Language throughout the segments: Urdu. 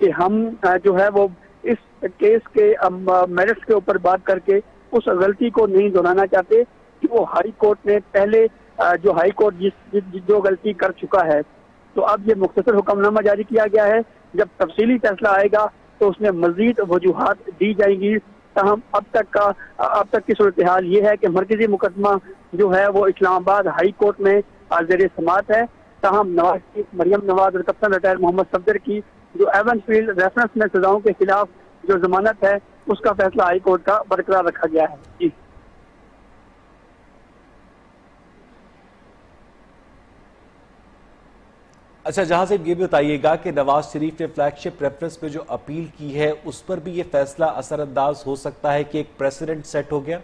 کہ ہم جو ہے وہ اس کیس کے میرٹس کے اوپر بات کر کے اس غلطی کو نہیں دہرانا چاہتے کہ وہ ہائی کورٹ نے پہلے جو ہائی کورٹ جو غلطی کر چکا ہے، تو اب یہ مختصر حکم نامہ جاری کیا گیا ہے۔ جب تفصیلی فیصلہ آئے گا تو اس میں مزید وجوہات دی جائیں گی۔ تاہم اب تک کی صورتحال یہ ہے کہ مرکزی مقدمہ جو ہے وہ اسلام آباد ہائی کورٹ میں زیر سماعت ہے۔ تاہم نواز شریف، مریم نواز اور کپتان ریٹائر محمد صفدر کی جو ایون فیلڈ ریفرنس میں سزاؤں کے خلاف جو ضمانت ہے، اس کا فیصلہ ہائی کورٹ کا برقرار رکھا گیا ہے۔ جی اچھا جہاں سے یہ بھی بتائیے گا کہ نواز شریف نے فلیگ شپ ریفرنس پہ جو اپیل کی ہے اس پر بھی یہ فیصلہ اثر انداز ہو سکتا ہے کہ ایک پریسیڈنٹ سیٹ ہو گیا؟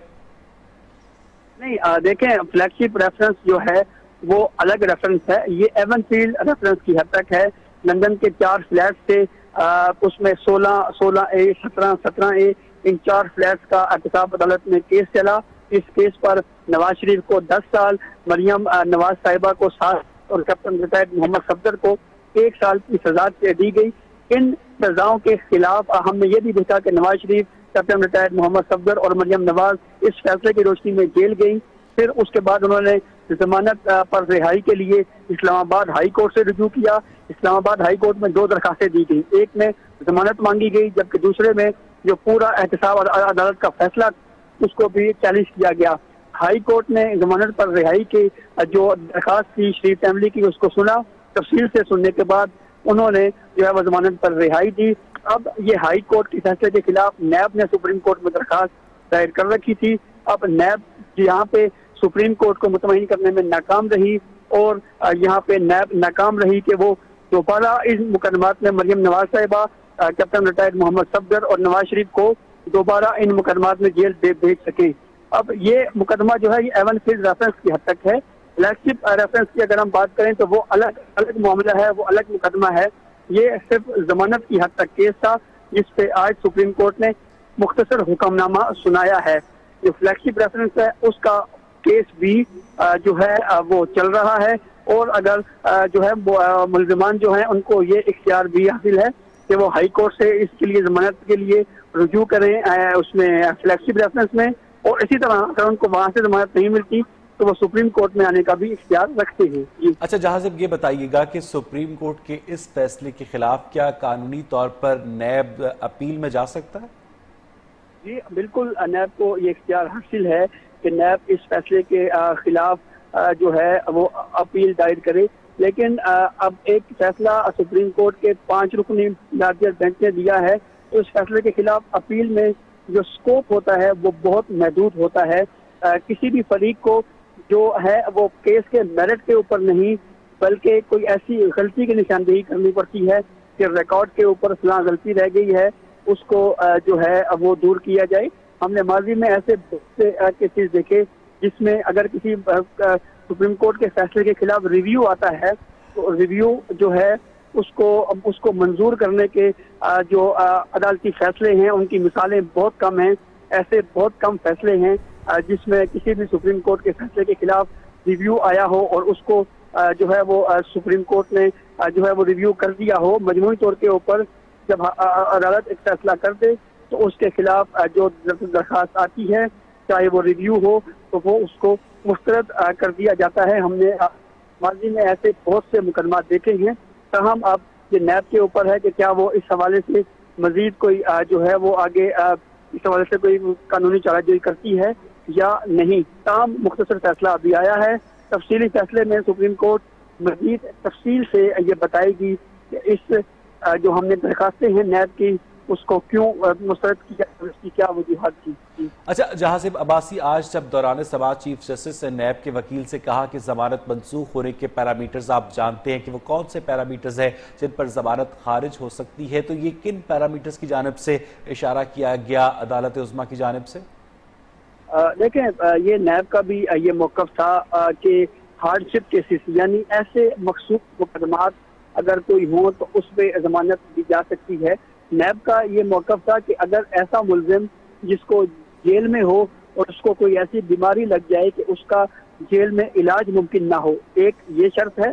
نہیں، دیکھیں فلیگ شپ ریفرنس جو ہے وہ الگ ریفرنس ہے، یہ ایون فیلڈ ریفرنس کی حد تک ہے۔ لندن کے 4 فلیٹس تھے، اس میں 16A 17A ان 4 فلیٹس کا احتساب عدالت میں کیس چلا۔ اس کیس پر نواز شریف کو 10 سال، مریم نواز صاحبہ کو 7 اور کیپٹن ریٹائرڈ محمد صفدر کو 1 سال کی سزا دی گئی۔ ان سزاؤں کے خلاف ہم نے یہ بھی دیکھا کہ نواز شریف، کیپٹن ریٹائرڈ محمد صفدر اور مریم نواز اس فیصلے کی روشنی میں جیل گئی۔ پھر اس کے بعد انہوں نے ضمانت پر رہائی کے لیے اسلام آباد ہائی کورٹ سے رجوع کیا۔ اسلام آباد ہائی کورٹ میں 2 درخواستیں دی گئی، ایک میں ضمانت مانگی گئی جبکہ دوسرے میں جو پورا احتساب عدالت کا فیصلہ اس کو بھی چیلنج کیا گیا۔ ہائی کورٹ نے ضمانت پر رہائی کی جو درخواست تھی شریف فیملی کی، اس کو سنا۔ تفصیل سے سننے کے بعد انہوں نے جو ہے وہ ضمانت پر رہائی دی۔ اب یہ ہائی کورٹ کے فیصلے کے خلاف نیب نے سپریم کورٹ میں درخواست دائر کر رکھی تھی۔ اب نیب یہاں پہ سپریم کورٹ کو مطمئن کرنے میں ناکام رہی اور یہاں پہ نیب ناکام رہی کہ وہ دوبارہ اس مقدمات میں مریم نواز صاحبہ، کیپٹن ریٹائرڈ محمد صفدر اور نواز شریف کو دوبارہ ان مقدمات میں جیل بھیج سکیں۔ اب یہ مقدمہ جو ہے یہ ایون فیلڈ ریفرنس کی حد تک ہے۔ فلیگ شپ ریفرنس کی اگر ہم بات کریں تو وہ الگ معاملہ ہے، وہ الگ مقدمہ ہے۔ یہ صرف ضمانت کی حد تک کیس تھا جس پہ آج سپریم کورٹ نے مختصر حکم نامہ سنایا ہے۔ جو فلیگ شپ ریفرنس ہے اس کا کیس بھی جو ہے وہ چل رہا ہے، اور اگر جو ہے ملزمان جو ہیں ان کو یہ اختیار بھی حاصل ہے کہ وہ ہائی کورٹ سے اس کے لیے ضمانت کے لیے رجوع کریں اس میں فلیگ شپ ریفرنس میں، اور اسی طرح اگر ان کو وہاں سے ضمانت نہیں ملتی تو وہ سپریم کورٹ میں آنے کا بھی اختیار رکھتے ہیں۔ اچھا جہاں سے یہ بتائیے گا کہ سپریم کورٹ کے اس فیصلے کے خلاف کیا قانونی طور پر نیب اپیل میں جا سکتا ہے؟ جی بالکل، نیب کو یہ اختیار حاصل ہے کہ نیب اس فیصلے کے خلاف جو ہے وہ اپیل دائر کرے، لیکن اب ایک فیصلہ سپریم کورٹ کے 5 رکنی لارجر بینچ نے دیا ہے تو اس فیصلے کے خلاف اپیل میں جو سکوپ ہوتا ہے وہ بہت محدود ہوتا ہے۔ کسی بھی فریق کو جو ہے وہ کیس کے میرٹ کے اوپر نہیں بلکہ کوئی ایسی غلطی کی نشاندہی کرنی پڑتی ہے کہ ریکارڈ کے اوپر فلاں غلطی رہ گئی ہے، اس کو جو ہے وہ دور کیا جائے۔ ہم نے ماضی میں ایسے بہت سے کیسز دیکھے جس میں اگر کسی سپریم کورٹ کے فیصلے کے خلاف ریویو آتا ہے تو ریویو جو ہے اس کو منظور کرنے کے جو عدالتی فیصلے ہیں ان کی مثالیں بہت کم ہیں۔ ایسے بہت کم فیصلے ہیں جس میں کسی بھی سپریم کورٹ کے فیصلے کے خلاف ریویو آیا ہو اور اس کو جو ہے وہ سپریم کورٹ نے جو ہے وہ ریویو کر دیا ہو۔ مجموعی طور کے اوپر جب عدالت ایک فیصلہ کر دے تو اس کے خلاف جو درخواست آتی ہے چاہے وہ ریویو ہو تو وہ اس کو مسترد کر دیا جاتا ہے۔ ہم نے ماضی میں ایسے بہت سے مقدمات دیکھے ہیں، تاہم اب یہ نیب کے اوپر ہے کہ کیا وہ اس حوالے سے مزید کوئی جو ہے وہ آگے اس حوالے سے کوئی قانونی چارہ جوئی کرتی ہے یا نہیں۔ تاہم مختصر فیصلہ ابھی آیا ہے، تفصیلی فیصلے میں سپریم کورٹ مزید تفصیل سے یہ بتائے گی کہ اس جو ہم نے درخواستیں ہیں نیب کی اس کو کیوں مسترد کیا، اس کی کیا وجوہات تھی۔ اچھا جہاں عباسی آج جب دوران سماعت چیف جسٹس نے نیب کے وکیل سے کہا کہ ضمانت منسوخ ہونے کے پیرامیٹرز آپ جانتے ہیں کہ وہ کون سے پیرامیٹرز ہیں جن پر ضمانت خارج ہو سکتی ہے، تو یہ کن پیرامیٹرز کی جانب سے اشارہ کیا گیا عدالت عظمیٰ کی جانب سے؟ دیکھیں یہ نیب کا بھی یہ موقف تھا کہ ہارڈ شپ کیسز یعنی ایسے مخصوص مقدمات اگر کوئی ہوں تو اس پہ ضمانت دی جا سکتی ہے۔ نیب کا یہ موقف تھا کہ اگر ایسا ملزم جس کو جیل میں ہو اور اس کو کوئی ایسی بیماری لگ جائے کہ اس کا جیل میں علاج ممکن نہ ہو، ایک یہ شرط ہے۔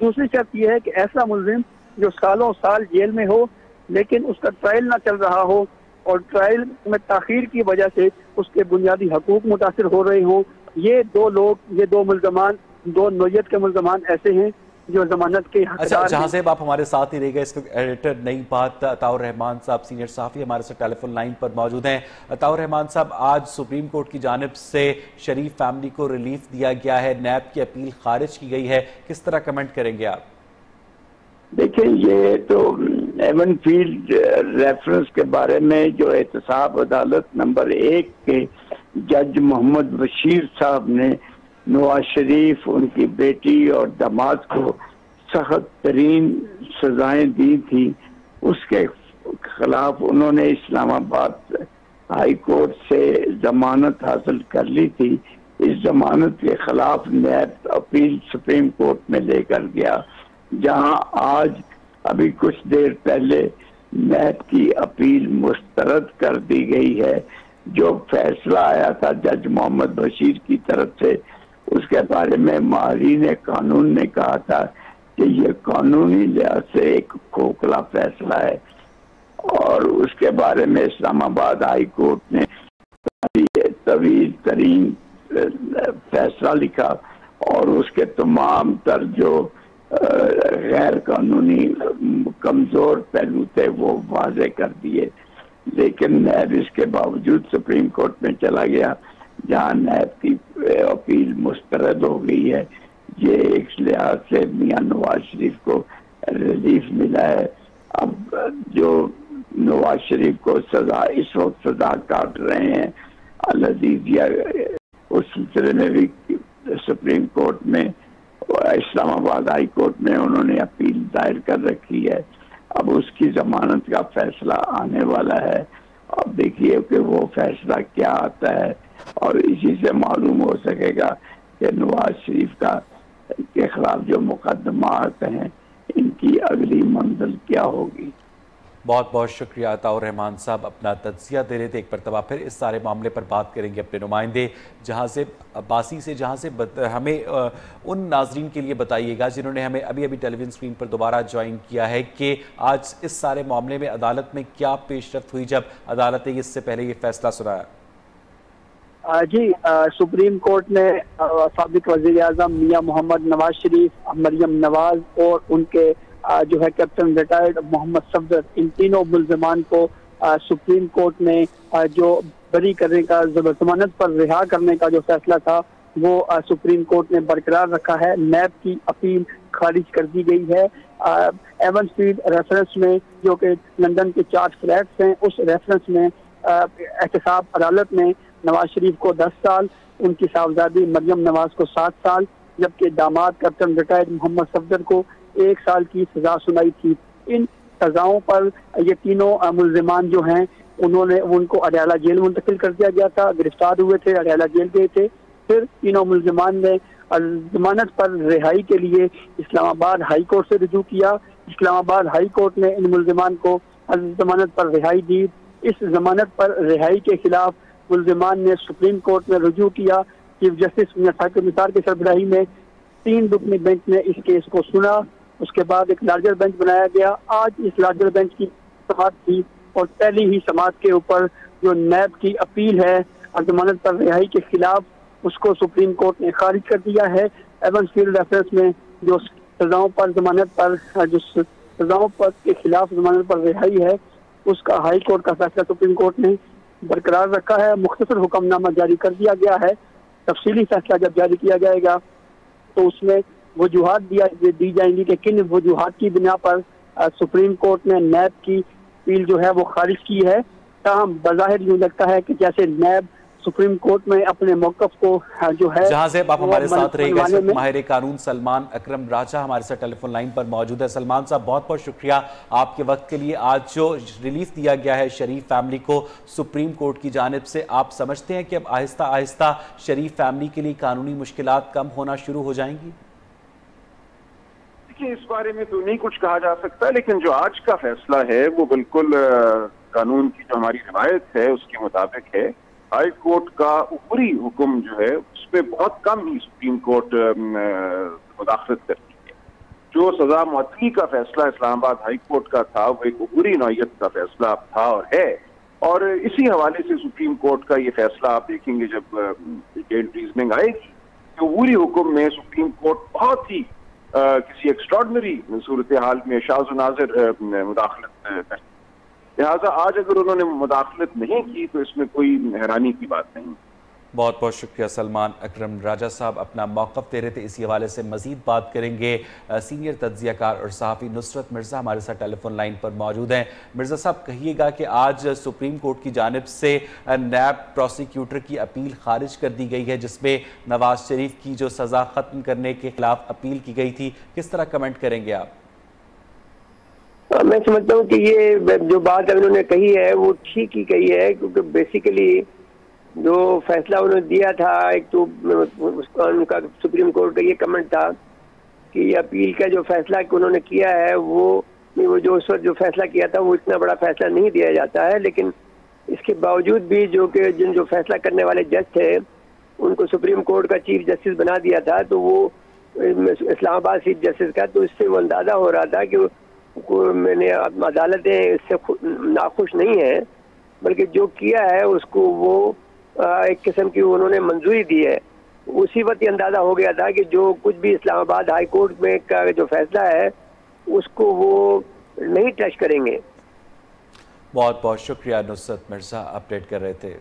دوسری شرط یہ ہے کہ ایسا ملزم جو سالوں سال جیل میں ہو لیکن اس کا ٹرائل نہ چل رہا ہو اور ٹرائل میں تاخیر کی وجہ سے اس کے بنیادی حقوق متاثر ہو رہے ہوں. یہ دو لوگ، یہ دو ملزمان، دو نوعیت کے ملزمان ایسے ہیں جو ضمانت کے حقدار ہیں. جہاں سے آپ ہمارے ساتھ ہی رہ گئے، اس وقت ایڈیٹر نئی بات عطاء الرحمان صاحب سینئر صحافی ہمارے ساتھ ٹیلی فون لائن پر موجود ہیں. عطاء الرحمان صاحب، آج سپریم کورٹ کی جانب سے شریف فیملی کو ریلیف دیا گیا ہے، نیب کی اپیل خارج کی گئی ہے، کس طرح کمنٹ کریں گے آپ؟ دیکھیں، یہ تو ایون فیلڈ ریفرنس کے بارے میں جو احتساب عدالت نمبر 1 کے جج محمد بشیر صاحب نے نواز شریف، ان کی بیٹی اور داماد کو سخت ترین سزائیں دی تھی، اس کے خلاف انہوں نے اسلام آباد ہائی کورٹ سے ضمانت حاصل کر لی تھی. اس ضمانت کے خلاف نیب اپیل سپریم کورٹ میں لے کر گیا، جہاں آج ابھی کچھ دیر پہلے نیب کی اپیل مسترد کر دی گئی ہے. جو فیصلہ آیا تھا جج محمد بشیر کی طرف سے، اس کے بارے میں ماہرین قانون نے کہا تھا کہ یہ قانونی لحاظ سے ایک کھوکھلا فیصلہ ہے، اور اس کے بارے میں اسلام آباد ہائی کورٹ نے طویل ترین فیصلہ لکھا اور اس کے تمام تر جو غیر قانونی کمزور پہلو تھے وہ واضح کر دیے. لیکن نیب اس کے باوجود سپریم کورٹ میں چلا گیا، جہاں نیب کی اپیل مسترد ہو گئی ہے. یہ ایک لحاظ سے میاں نواز شریف کو ریلیف ملا ہے. اب جو نواز شریف کو سزا اس وقت سزا کاٹ رہے ہیں العزیزیہ، اس سلسلے میں بھی سپریم کورٹ میں، اسلام آباد ہائی کورٹ میں انہوں نے اپیل دائر کر رکھی ہے. اب اس کی ضمانت کا فیصلہ آنے والا ہے. اب دیکھیے کہ وہ فیصلہ کیا آتا ہے، اور اسی سے معلوم ہو سکے گا کہ نواز شریف کے خلاف جو مقدمات ہیں ان کی اگلی منزل کیا ہوگی. بہت بہت شکریہ عطاء الرحمان صاحب، اپنا تجزیہ دے رہے تھے. ایک مرتبہ پھر اس سارے معاملے پر بات کریں گے اپنے نمائندے جہاں سے عباسی سے، جہاں سے ہمیں ان ناظرین کے لیے بتائیے گا جنہوں نے ہمیں ابھی ٹیلی ویژن اسکرین پر دوبارہ جوائن کیا ہے کہ آج اس سارے معاملے میں عدالت میں کیا پیش رفت ہوئی جب عدالت نے اس سے پہلے یہ فیصلہ سنایا. جی، سپریم کورٹ نے سابق وزیر اعظم میاں محمد نواز شریف، مریم نواز اور ان کے جو ہے کیپٹن ریٹائرڈ محمد صفدر، ان تینوں ملزمان کو سپریم کورٹ نے جو بری کرنے کا، ضمانت پر رہا کرنے کا جو فیصلہ تھا وہ سپریم کورٹ نے برقرار رکھا ہے. نیب کی اپیل خارج کر دی گئی ہے. ایون فیلڈ ریفرنس میں جو کہ لندن کے 4 فلیٹس ہیں، اس ریفرنس میں احتساب عدالت نے نواز شریف کو 10 سال، ان کی صاحبزادی مریم نواز کو 7 سال، جبکہ داماد کیپٹن ریٹائرڈ محمد صفدر کو 1 سال کی سزا سنائی تھی. ان سزاؤں پر یہ تینوں ملزمان جو ہیں ان کو اڈیالہ جیل منتقل کر دیا گیا تھا. گرفتار ہوئے تھے، اڈیالہ جیل گئے تھے. پھر تینوں ملزمان نے ضمانت پر رہائی کے لیے اسلام آباد ہائی کورٹ سے رجوع کیا. اسلام آباد ہائی کورٹ نے ان ملزمان کو ضمانت پر رہائی دی. اس ضمانت پر رہائی کے خلاف ملزمان نے سپریم کورٹ میں رجوع کیا. چیف جسٹس میاں ثاقب نثار کی سربراہی میں 3 رکنی بینچ نے اس کیس کو سنا. اس کے بعد ایک لارجر بینچ بنایا گیا. آج اس لارجر بینچ کی سماعت تھی اور پہلی ہی سماعت کے اوپر جو نیب کی اپیل ہے ضمانت پر رہائی کے خلاف، اس کو سپریم کورٹ نے خارج کر دیا ہے. ایون فیلڈ ریفرنس میں جو سزاؤں پر ضمانت پر، جو سزاؤں پر کے خلاف ضمانت پر رہائی ہے، اس کا ہائی کورٹ کا فیصلہ سپریم کورٹ نے برقرار رکھا ہے. مختصر حکم نامہ جاری کر دیا گیا ہے. تفصیلی فیصلہ جب جاری کیا جائے گا تو اس میں وجوہات دی جائیں گی کہ کن وجوہات کی بنا پر سپریم کورٹ نے نیب کی اپیل جو ہے وہ خارج کی ہے. تاہم بظاہر یوں لگتا ہے کہ جیسے نیب سپریم کورٹ میں اپنے موقف کو جو ہے، جہاں سے آپ ہمارے ساتھ رہے گا ماہر قانون سلمان اکرم راجہ ہمارے ساتھ ٹیلی فون لائن پر موجود ہے. سلمان صاحب، بہت بہت شکریہ آپ کے وقت کے لیے. آج جو ریلیف دیا گیا ہے شریف فیملی کو سپریم کورٹ کی جانب سے، آپ سمجھتے ہیں کہ اب آہستہ آہستہ شریف فیملی کے لیے قانونی مشکلات کم ہونا شروع ہو جائیں گی؟ دیکھیے، اس بارے میں تو نہیں کچھ کہا جا سکتا، لیکن جو آج کا فیصلہ ہے وہ بالکل قانون کی جو ہماری روایت ہے اس کے مطابق ہے. ہائی کورٹ کا اوپری حکم جو ہے اس پہ بہت کم ہی سپریم کورٹ مداخلت کرتی ہے. جو سزا معطلی کا فیصلہ اسلام آباد ہائی کورٹ کا تھا وہ ایک عبوری نوعیت کا فیصلہ تھا اور ہے، اور اسی حوالے سے سپریم کورٹ کا یہ فیصلہ آپ دیکھیں گے جب ڈیٹیلڈ ریزننگ آئے گی کہ عبوری حکم میں سپریم کورٹ بہت ہی کسی ایکسٹراڈنری صورتحال میں شاذ و نادر مداخلت کرتی، لہٰذا آج اگر انہوں نے مداخلت نہیں کی تو اس میں کوئی حیرانی کی بات نہیں۔ بہت بہت شکریہ سلمان اکرم راجہ صاحب، اپنا موقف دے رہے تھے، اسی حوالے سے مزید بات کریں گے۔ سینئر تجزیہ کار اور صحافی نصرت مرزا ہمارے ساتھ ٹیلی فون لائن پر موجود ہیں۔ مرزا صاحب کہیے گا کہ آج سپریم کورٹ کی جانب سے نیب پروسیکیوٹر کی اپیل خارج کر دی گئی ہے جس میں نواز شریف کی جو سزا ختم کرنے کے خلاف اپیل کی گئی تھی، کس طرح کمنٹ کریں گے آپ؟ میں سمجھتا ہوں کہ یہ جو بات انہوں نے کہی ہے وہ ٹھیک ہی کہی ہے، کیونکہ بیسیکلی جو فیصلہ انہوں نے دیا تھا، ایک تو ان کا سپریم کورٹ کا یہ کمنٹ تھا کہ یہ اپیل کا جو فیصلہ انہوں نے کیا ہے وہ جو اس وقت جو فیصلہ کیا تھا وہ اتنا بڑا فیصلہ نہیں دیا جاتا ہے، لیکن اس کے باوجود بھی جو فیصلہ کرنے والے جج تھے ان کو سپریم کورٹ کا چیف جسٹس بنا دیا تھا، تو وہ اسلام آباد چیف جسٹس کا، تو اس سے وہ اندازہ ہو رہا تھا کہ میں نے عدالتیں اس سے ناخوش نہیں ہیں، بلکہ جو کیا ہے اس کو وہ ایک قسم کی انہوں نے منظوری دی ہے۔ اسی وقت یہ اندازہ ہو گیا تھا کہ جو کچھ بھی اسلام آباد ہائی کورٹ میں کا جو فیصلہ ہے اس کو وہ نہیں ٹچ کریں گے۔ بہت بہت شکریہ نصرت مرزا، اپڈیٹ کر رہے تھے۔